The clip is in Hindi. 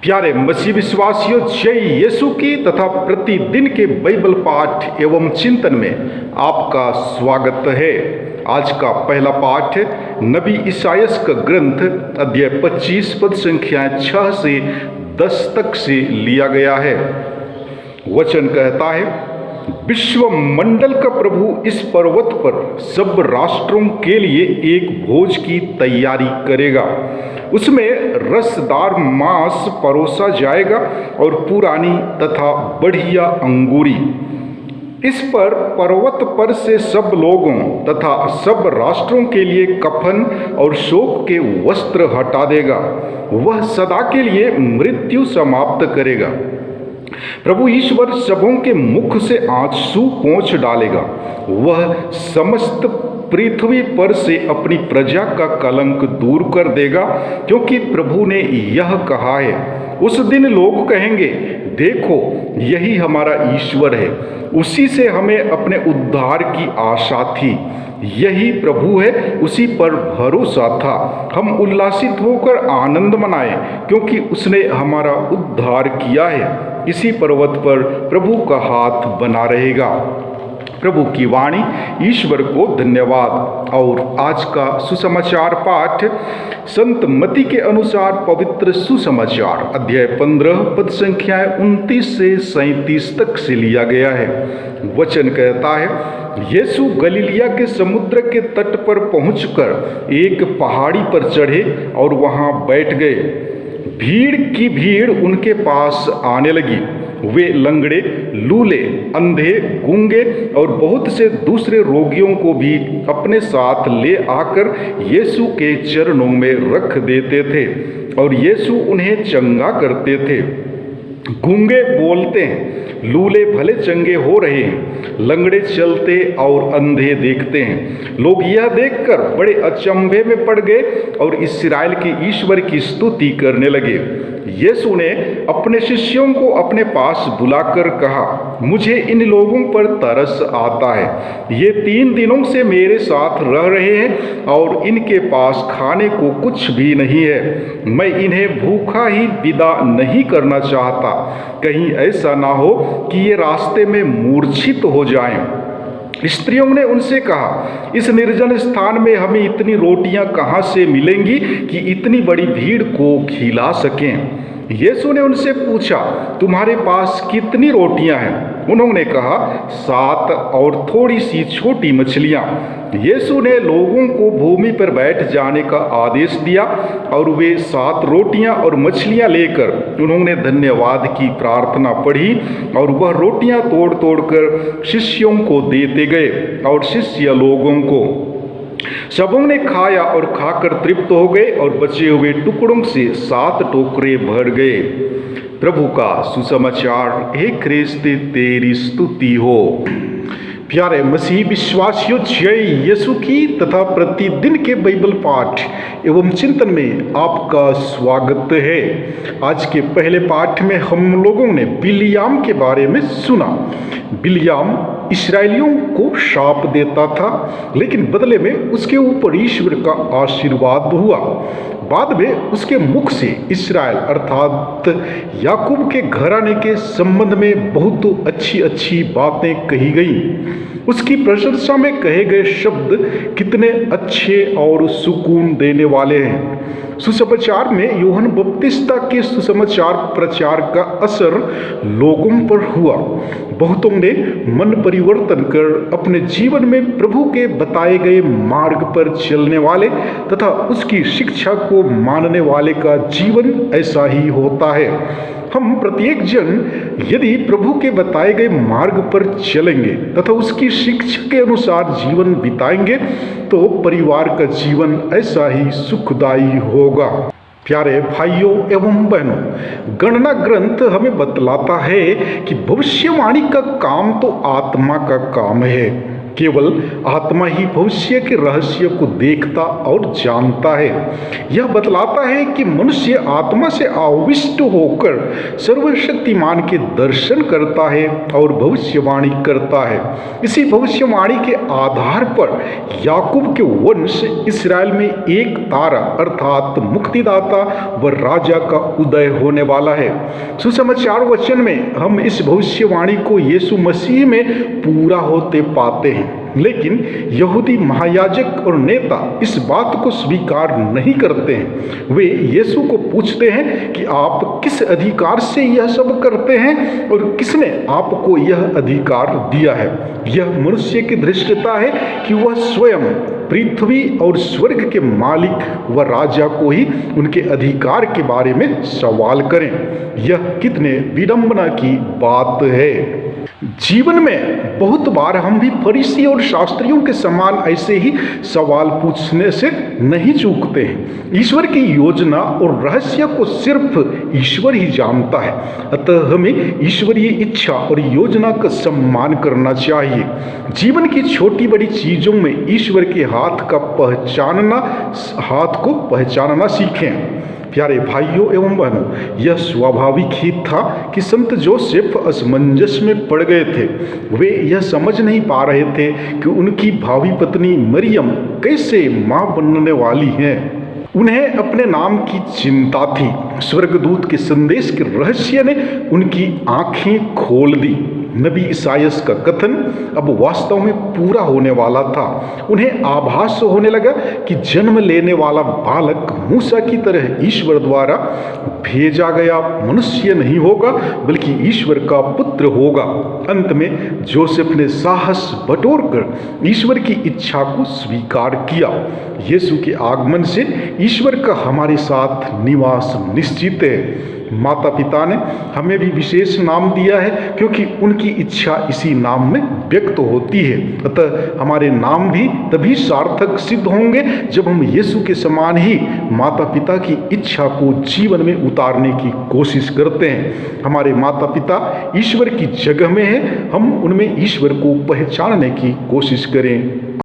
प्यारे मसीह विश्वासियों, जय यीशु की तथा प्रतिदिन के बाइबल पाठ एवं चिंतन में आपका स्वागत है। आज का पहला पाठ नबी इसायास का ग्रंथ अध्याय 25 पद संख्या 6 से 10 तक से लिया गया है। वचन कहता है, विश्व मंडल का प्रभु इस पर्वत पर सब राष्ट्रों के लिए एक भोज की तैयारी करेगा। उसमें रसदार मांस परोसा जाएगा और पुरानी तथा बढ़िया अंगूरी। इस पर पर्वत पर से सब लोगों तथा सब राष्ट्रों के लिए कफन और शोक के वस्त्र हटा देगा। वह सदा के लिए मृत्यु समाप्त करेगा। प्रभु ईश्वर सबों के मुख से आंसू पोंछ डालेगा। वह समस्त पृथ्वी पर से अपनी प्रजा का कलंक दूर कर देगा, क्योंकि प्रभु ने यह कहा है। उस दिन लोग कहेंगे, देखो यही हमारा ईश्वर है, उसी से हमें अपने उद्धार की आशा थी। यही प्रभु है, उसी पर भरोसा था। हम उल्लासित होकर आनंद मनाएं, क्योंकि उसने हमारा उद्धार किया है। इसी पर्वत पर प्रभु का हाथ बना रहेगा। प्रभु की वाणी। ईश्वर को धन्यवाद। और आज का सुसमाचार पाठ संत मती के अनुसार पवित्र सुसमाचार अध्याय 15 पद संख्या 29 से 37 तक से लिया गया है। वचन कहता है, यीशु गलीलिया के समुद्र के तट पर पहुंचकर एक पहाड़ी पर चढ़े और वहां बैठ गए। भीड़ की भीड़ उनके पास आने लगी। वे लंगड़े, लूले, अंधे, गूंगे और बहुत से दूसरे रोगियों को भी अपने साथ ले आकर यीशु के चरणों में रख देते थे और यीशु उन्हें चंगा करते थे। गूंगे बोलते हैं, लूले भले चंगे हो रहे हैं, लंगड़े चलते और अंधे देखते हैं। लोग यह देखकर बड़े अचंभे में पड़ गए और इस्राएल के ईश्वर की स्तुति करने लगे। यीशु ने अपने शिष्यों को अपने पास बुलाकर कहा, मुझे इन लोगों पर तरस आता है। ये 3 दिनों से मेरे साथ रह रहे हैं और इनके पास खाने को कुछ भी नहीं है। मैं इन्हें भूखा ही विदा नहीं करना चाहता, कहीं ऐसा ना हो कि ये रास्ते में मूर्छित हो जाएं। स्त्रियों ने उनसे कहा, इस निर्जन स्थान में हमें इतनी रोटियां कहाँ से मिलेंगी कि इतनी बड़ी भीड़ को खिला सकें। यीशु ने उनसे पूछा, तुम्हारे पास कितनी रोटियां हैं? उन्होंने कहा, 7 और थोड़ी सी छोटी मछलियां। यीशु ने लोगों को भूमि पर बैठ जाने का आदेश दिया और वे 7 रोटियां और मछलियां लेकर उन्होंने धन्यवाद की प्रार्थना पढ़ी और वह रोटियां तोड़ तोड़ कर शिष्यों को देते गए और शिष्य लोगों को। सबों ने खाया और खाकर तृप्त हो गए और बचे हुए टुकड़ों से 7 टोकरे भर गए। प्रभु का सुसमाचार। हे ख्रिस्त, तेरी स्तुति हो। प्यारे मसीह विश्वासियों, जय यीशु की तथा प्रतिदिन के बाइबल पाठ एवं चिंतन में आपका स्वागत है। आज के पहले पाठ में हम लोगों ने बिलियाम के बारे में सुना। बिलियाम इस्राएलियों को शाप देता था, लेकिन बदले में उसके ऊपर ईश्वर का आशीर्वाद हुआ। बाद में उसके मुख से इस्राएल अर्थात याकूब के घराने के संबंध में बहुत अच्छी अच्छी बातें कही गई। उसकी प्रशंसा में कहे गए शब्द कितने अच्छे और सुकून देने वाले हैं। सुसमाचार में यूहन्ना बपतिस्ता के सुसमाचार प्रचार का असर लोगों पर हुआ। बहुतों ने मन परिवर्तन कर अपने जीवन में प्रभु के बताए गए मार्ग पर चलने वाले तथा उसकी शिक्षा को मानने वाले का जीवन ऐसा ही होता है। हम प्रत्येक जन यदि प्रभु के बताए गए मार्ग पर चलेंगे तथा उसकी शिक्षा के अनुसार जीवन बिताएंगे तो परिवार का जीवन ऐसा ही सुखदायी होगा। प्यारे भाइयों एवं बहनों, गणना ग्रंथ हमें बतलाता है कि भविष्यवाणी का काम तो आत्मा का काम है। केवल आत्मा ही भविष्य के रहस्य को देखता और जानता है। यह बतलाता है कि मनुष्य आत्मा से आविष्ट होकर सर्वशक्तिमान के दर्शन करता है और भविष्यवाणी करता है। इसी भविष्यवाणी के आधार पर याकूब के वंश इस्राएल में एक तारा अर्थात मुक्तिदाता व राजा का उदय होने वाला है। सुसमाचार वचन में हम इस भविष्यवाणी को यीशु मसीह में पूरा होते पाते हैं, लेकिन यहूदी महायाजक और नेता इस बात को स्वीकार नहीं करते हैं। वे यीशु को पूछते हैं कि आप किस अधिकार से यह सब करते हैं और किसने आपको यह अधिकार दिया है। यह मनुष्य की धृष्टता है कि वह स्वयं पृथ्वी और स्वर्ग के मालिक व राजा को ही उनके अधिकार के बारे में सवाल करें। यह कितने विडंबना की बात है। जीवन में बहुत बार हम भी फरीसी और शास्त्रियों के समान ऐसे ही सवाल पूछने से नहीं चूकते हैं। ईश्वर की योजना और रहस्य को सिर्फ ईश्वर ही जानता है, अतः हमें ईश्वरीय इच्छा और योजना का सम्मान करना चाहिए। जीवन की छोटी बड़ी चीजों में ईश्वर के हाथ को पहचानना सीखें। प्यारे भाइयों एवं बहनों, यह स्वाभाविक ही था कि संत जोसेफ असमंजस में पड़ गए थे। वे यह समझ नहीं पा रहे थे कि उनकी भावी पत्नी मरियम कैसे मां बनने वाली हैं। उन्हें अपने नाम की चिंता थी। स्वर्गदूत के संदेश के रहस्य ने उनकी आंखें खोल दी। नबी ईसायास का कथन अब वास्तव में पूरा होने वाला था। उन्हें आभास होने लगा कि जन्म लेने वाला बालक मूसा की तरह ईश्वर द्वारा भेजा गया मनुष्य नहीं होगा, बल्कि ईश्वर का पुत्र होगा। अंत में जोसेफ ने साहस बटोरकर ईश्वर की इच्छा को स्वीकार किया। यीशु के आगमन से ईश्वर का हमारे साथ निवास निश्चित है। माता पिता ने हमें भी विशेष नाम दिया है क्योंकि उनकी इच्छा इसी नाम में व्यक्त होती है। अतः हमारे नाम भी तभी सार्थक सिद्ध होंगे जब हम यीशु के समान ही माता पिता की इच्छा को जीवन में उतारने की कोशिश करते हैं। हमारे माता पिता ईश्वर की जगह में हैं, हम उनमें ईश्वर को पहचानने की कोशिश करें।